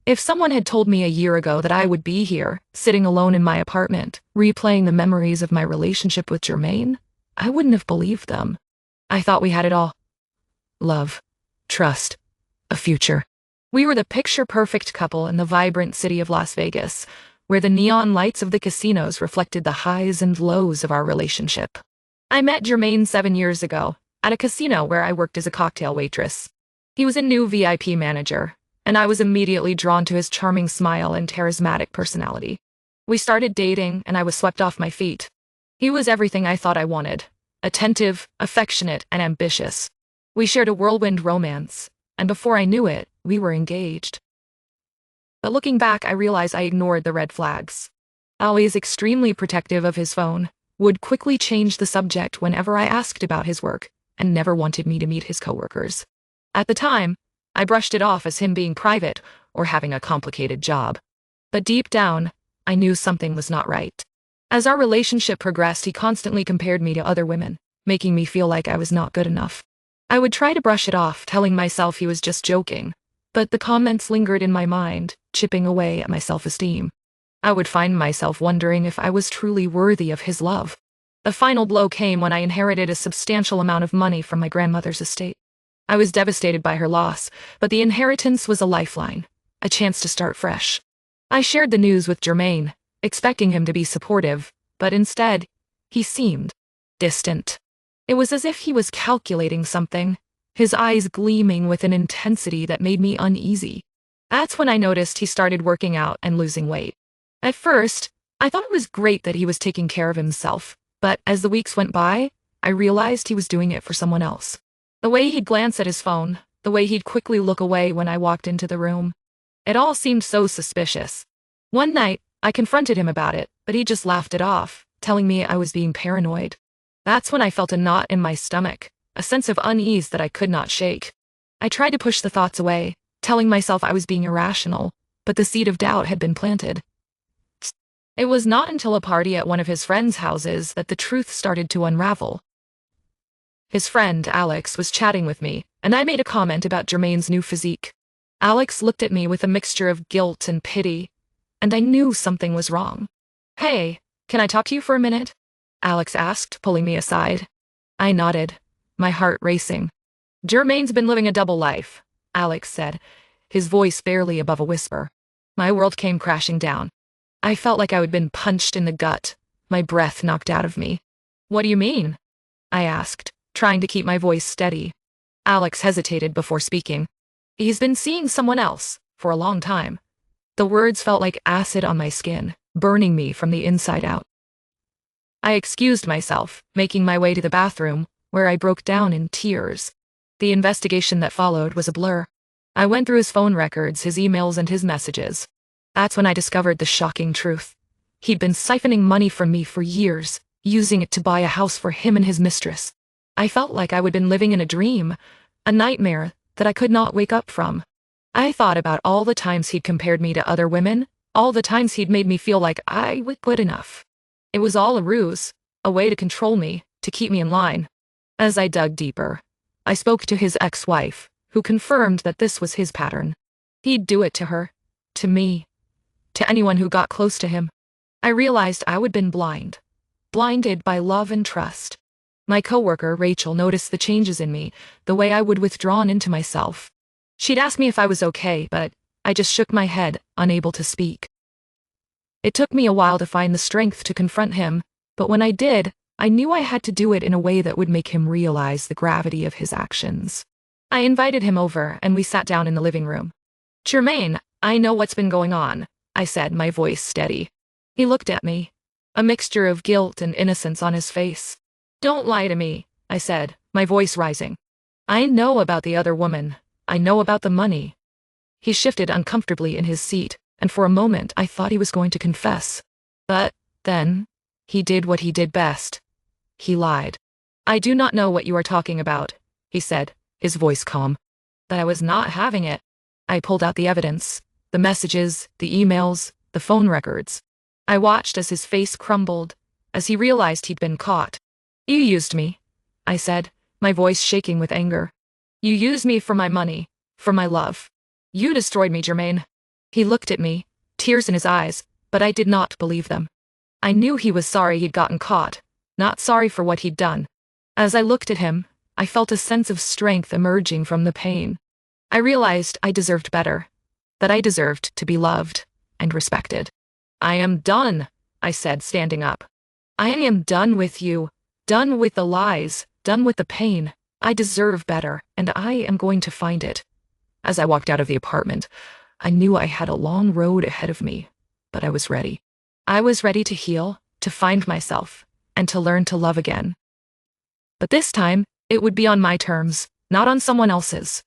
If someone had told me a year ago that I would be here, sitting alone in my apartment, replaying the memories of my relationship with Jermaine, I wouldn't have believed them. I thought we had it all. Love, trust, a future. We were the picture-perfect couple in the vibrant city of Las Vegas, where the neon lights of the casinos reflected the highs and lows of our relationship. I met Jermaine 7 years ago, at a casino where I worked as a cocktail waitress. He was a new VIP manager, and I was immediately drawn to his charming smile and charismatic personality. We started dating, and I was swept off my feet. He was everything I thought I wanted: attentive, affectionate, and ambitious. We shared a whirlwind romance, and before I knew it, we were engaged. But looking back, I realize I ignored the red flags. Always extremely protective of his phone, would quickly change the subject whenever I asked about his work, and never wanted me to meet his coworkers. At the time, I brushed it off as him being private or having a complicated job. But deep down, I knew something was not right. As our relationship progressed, he constantly compared me to other women, making me feel like I was not good enough. I would try to brush it off, telling myself he was just joking, but the comments lingered in my mind, chipping away at my self-esteem. I would find myself wondering if I was truly worthy of his love. The final blow came when I inherited a substantial amount of money from my grandmother's estate. I was devastated by her loss, but the inheritance was a lifeline, a chance to start fresh. I shared the news with Jermaine, expecting him to be supportive, but instead, he seemed distant. It was as if he was calculating something, his eyes gleaming with an intensity that made me uneasy. That's when I noticed he started working out and losing weight. At first, I thought it was great that he was taking care of himself, but as the weeks went by, I realized he was doing it for someone else. The way he'd glance at his phone, the way he'd quickly look away when I walked into the room. It all seemed so suspicious. One night, I confronted him about it, but he just laughed it off, telling me I was being paranoid. That's when I felt a knot in my stomach, a sense of unease that I could not shake. I tried to push the thoughts away, telling myself I was being irrational, but the seed of doubt had been planted. It was not until a party at one of his friends' houses that the truth started to unravel. His friend, Alex, was chatting with me, and I made a comment about Jermaine's new physique. Alex looked at me with a mixture of guilt and pity, and I knew something was wrong. "Hey, can I talk to you for a minute?" Alex asked, pulling me aside. I nodded, my heart racing. "Jermaine's been living a double life," Alex said, his voice barely above a whisper. My world came crashing down. I felt like I had been punched in the gut, my breath knocked out of me. "What do you mean?" I asked, trying to keep my voice steady. Alex hesitated before speaking. "He's been seeing someone else, for a long time." The words felt like acid on my skin, burning me from the inside out. I excused myself, making my way to the bathroom, where I broke down in tears. The investigation that followed was a blur. I went through his phone records, his emails, and his messages. That's when I discovered the shocking truth. He'd been siphoning money from me for years, using it to buy a house for him and his mistress. I felt like I had been living in a dream, a nightmare that I could not wake up from. I thought about all the times he'd compared me to other women, all the times he'd made me feel like I was good enough. It was all a ruse, a way to control me, to keep me in line. As I dug deeper, I spoke to his ex-wife, who confirmed that this was his pattern. He'd do it to her, to me, to anyone who got close to him. I realized I had been blinded by love and trust. My coworker, Rachel, noticed the changes in me, the way I would withdrawn into myself. She'd asked me if I was okay, but I just shook my head, unable to speak. It took me a while to find the strength to confront him, but when I did, I knew I had to do it in a way that would make him realize the gravity of his actions. I invited him over, and we sat down in the living room. "Jermaine, I know what's been going on," I said, my voice steady. He looked at me, a mixture of guilt and innocence on his face. "Don't lie to me," I said, my voice rising. "I know about the other woman. I know about the money." He shifted uncomfortably in his seat, and for a moment I thought he was going to confess. But then, he did what he did best. He lied. "I do not know what you are talking about," he said, his voice calm. But I was not having it. I pulled out the evidence, the messages, the emails, the phone records. I watched as his face crumbled, as he realized he'd been caught. "You used me," I said, my voice shaking with anger. "You used me for my money, for my love. You destroyed me, Jermaine." He looked at me, tears in his eyes, but I did not believe them. I knew he was sorry he'd gotten caught, not sorry for what he'd done. As I looked at him, I felt a sense of strength emerging from the pain. I realized I deserved better, that I deserved to be loved and respected. I am done, I said, standing up. I am done with you, done with the lies, done with the pain. I deserve better, and I am going to find it. As I walked out of the apartment, I knew I had a long road ahead of me, but I was ready. I was ready to heal, to find myself, and to learn to love again. But this time, it would be on my terms, not on someone else's.